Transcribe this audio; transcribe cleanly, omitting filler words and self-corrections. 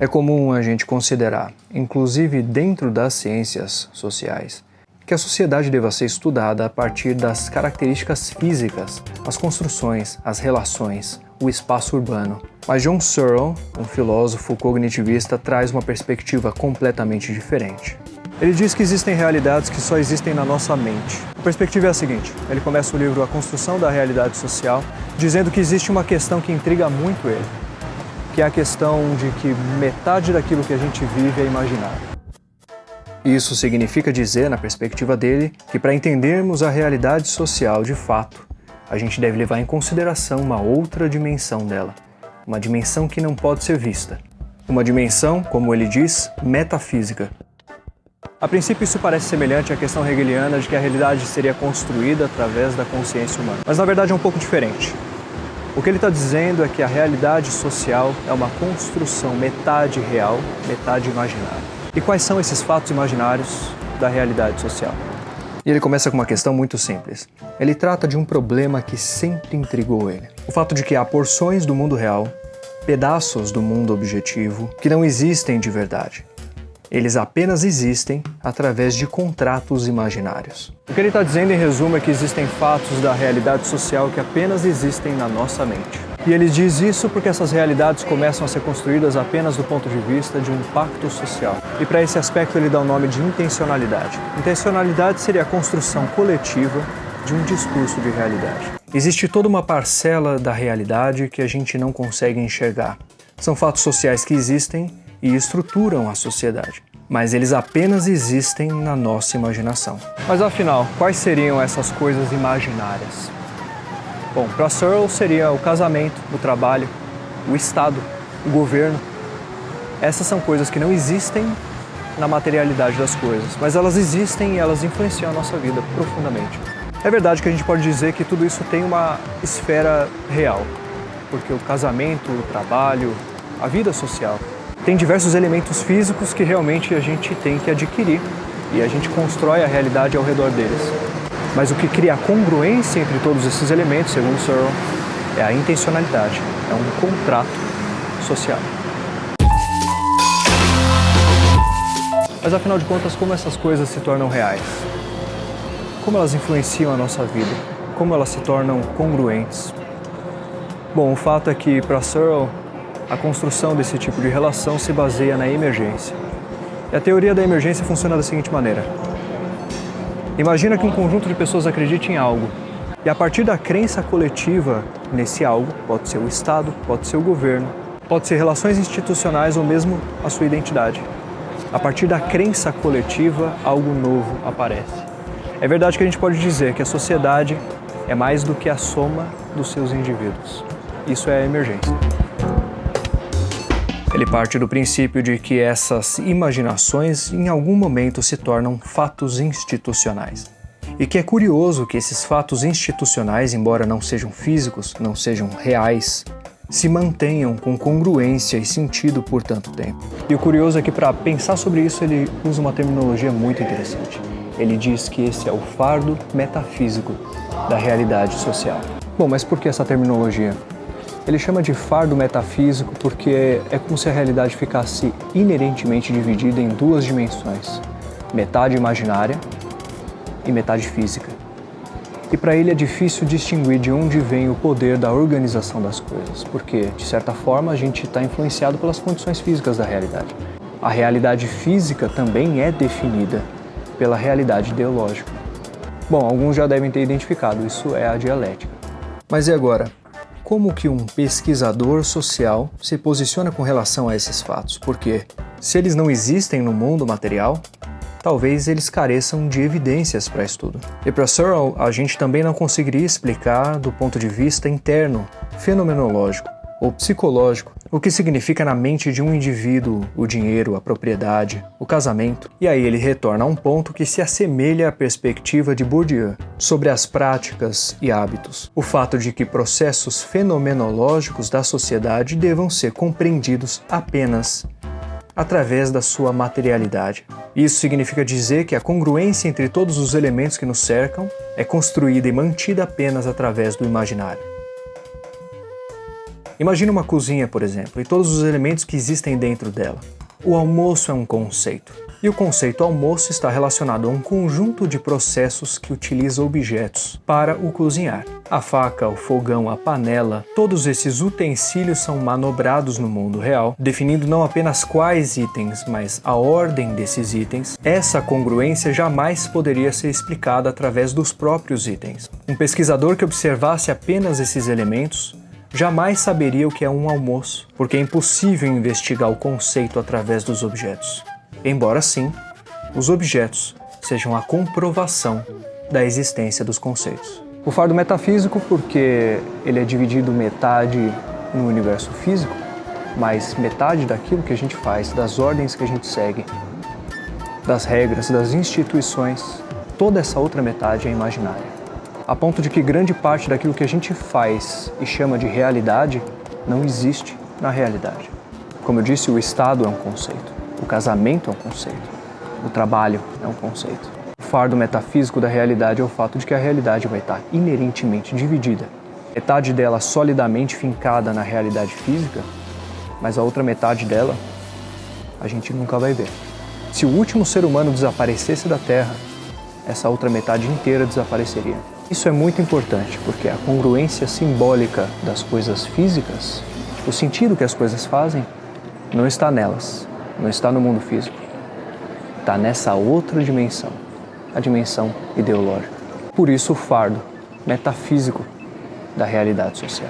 É comum a gente considerar, inclusive dentro das ciências sociais, que a sociedade deva ser estudada a partir das características físicas, as construções, as relações, o espaço urbano. Mas John Searle, um filósofo cognitivista, traz uma perspectiva completamente diferente. Ele diz que existem realidades que só existem na nossa mente. A perspectiva é a seguinte: ele começa o livro A Construção da Realidade Social, dizendo que existe uma questão que intriga muito ele, que é a questão de que metade daquilo que a gente vive é imaginário. Isso significa dizer, na perspectiva dele, que para entendermos a realidade social de fato, a gente deve levar em consideração uma outra dimensão dela, uma dimensão que não pode ser vista, uma dimensão, como ele diz, metafísica. A princípio isso parece semelhante à questão hegeliana de que a realidade seria construída através da consciência humana, mas na verdade é um pouco diferente. O que ele está dizendo é que a realidade social é uma construção metade real, metade imaginária. E quais são esses fatos imaginários da realidade social? E ele começa com uma questão muito simples. Ele trata de um problema que sempre intrigou ele. O fato de que há porções do mundo real, pedaços do mundo objetivo, que não existem de verdade. Eles apenas existem através de contratos imaginários. O que ele está dizendo em resumo é que existem fatos da realidade social que apenas existem na nossa mente. E ele diz isso porque essas realidades começam a ser construídas apenas do ponto de vista de um pacto social. E para esse aspecto ele dá o nome de intencionalidade. Intencionalidade seria a construção coletiva de um discurso de realidade. Existe toda uma parcela da realidade que a gente não consegue enxergar. São fatos sociais que existem e estruturam a sociedade, mas eles apenas existem na nossa imaginação. Mas afinal, quais seriam essas coisas imaginárias? Bom, para Searle seria o casamento, o trabalho, o Estado, o governo. Essas são coisas que não existem na materialidade das coisas, mas elas existem e elas influenciam a nossa vida profundamente. É verdade que a gente pode dizer que tudo isso tem uma esfera real, porque o casamento, o trabalho, a vida social tem diversos elementos físicos que realmente a gente tem que adquirir e a gente constrói a realidade ao redor deles. Mas o que cria a congruência entre todos esses elementos, segundo Searle, é a intencionalidade, é um contrato social. Mas afinal de contas, como essas coisas se tornam reais? Como elas influenciam a nossa vida? Como elas se tornam congruentes? Bom, o fato é que para Searle, a construção desse tipo de relação se baseia na emergência. E a teoria da emergência funciona da seguinte maneira. Imagina que um conjunto de pessoas acredite em algo. E a partir da crença coletiva nesse algo, pode ser o Estado, pode ser o governo, pode ser relações institucionais ou mesmo a sua identidade. A partir da crença coletiva, algo novo aparece. É verdade que a gente pode dizer que a sociedade é mais do que a soma dos seus indivíduos. Isso é a emergência. Ele parte do princípio de que essas imaginações em algum momento se tornam fatos institucionais. E que é curioso que esses fatos institucionais, embora não sejam físicos, não sejam reais, se mantenham com congruência e sentido por tanto tempo. E o curioso é que para pensar sobre isso ele usa uma terminologia muito interessante. Ele diz que esse é o fardo metafísico da realidade social. Bom, mas por que essa terminologia? Ele chama de fardo metafísico porque é como se a realidade ficasse inerentemente dividida em duas dimensões, metade imaginária e metade física. E para ele é difícil distinguir de onde vem o poder da organização das coisas, porque, de certa forma, a gente está influenciado pelas condições físicas da realidade. A realidade física também é definida pela realidade ideológica. Bom, alguns já devem ter identificado, isso é a dialética. Mas e agora? Como que um pesquisador social se posiciona com relação a esses fatos? Porque, se eles não existem no mundo material, talvez eles careçam de evidências para estudo. E para Searle, a gente também não conseguiria explicar do ponto de vista interno, fenomenológico ou psicológico, o que significa na mente de um indivíduo o dinheiro, a propriedade, o casamento. E aí ele retorna a um ponto que se assemelha à perspectiva de Bourdieu sobre as práticas e hábitos. O fato de que processos fenomenológicos da sociedade devam ser compreendidos apenas através da sua materialidade. Isso significa dizer que a congruência entre todos os elementos que nos cercam é construída e mantida apenas através do imaginário. Imagine uma cozinha, por exemplo, e todos os elementos que existem dentro dela. O almoço é um conceito. E o conceito almoço está relacionado a um conjunto de processos que utiliza objetos para o cozinhar. A faca, o fogão, a panela, todos esses utensílios são manobrados no mundo real, definindo não apenas quais itens, mas a ordem desses itens. Essa congruência jamais poderia ser explicada através dos próprios itens. Um pesquisador que observasse apenas esses elementos jamais saberia o que é um almoço, porque é impossível investigar o conceito através dos objetos. Embora sim, os objetos sejam a comprovação da existência dos conceitos. O fardo metafísico porque ele é dividido metade no universo físico, mas metade daquilo que a gente faz, das ordens que a gente segue, das regras, das instituições, toda essa outra metade é imaginária. A ponto de que grande parte daquilo que a gente faz e chama de realidade não existe na realidade. Como eu disse, o Estado é um conceito. O casamento é um conceito. O trabalho é um conceito. O fardo metafísico da realidade é o fato de que a realidade vai estar inerentemente dividida. Metade dela solidamente fincada na realidade física, mas a outra metade dela a gente nunca vai ver. Se o último ser humano desaparecesse da Terra, essa outra metade inteira desapareceria. Isso é muito importante porque a congruência simbólica das coisas físicas, o sentido que as coisas fazem, não está nelas. Não está no mundo físico, está nessa outra dimensão, a dimensão ideológica. Por isso o fardo metafísico da realidade social.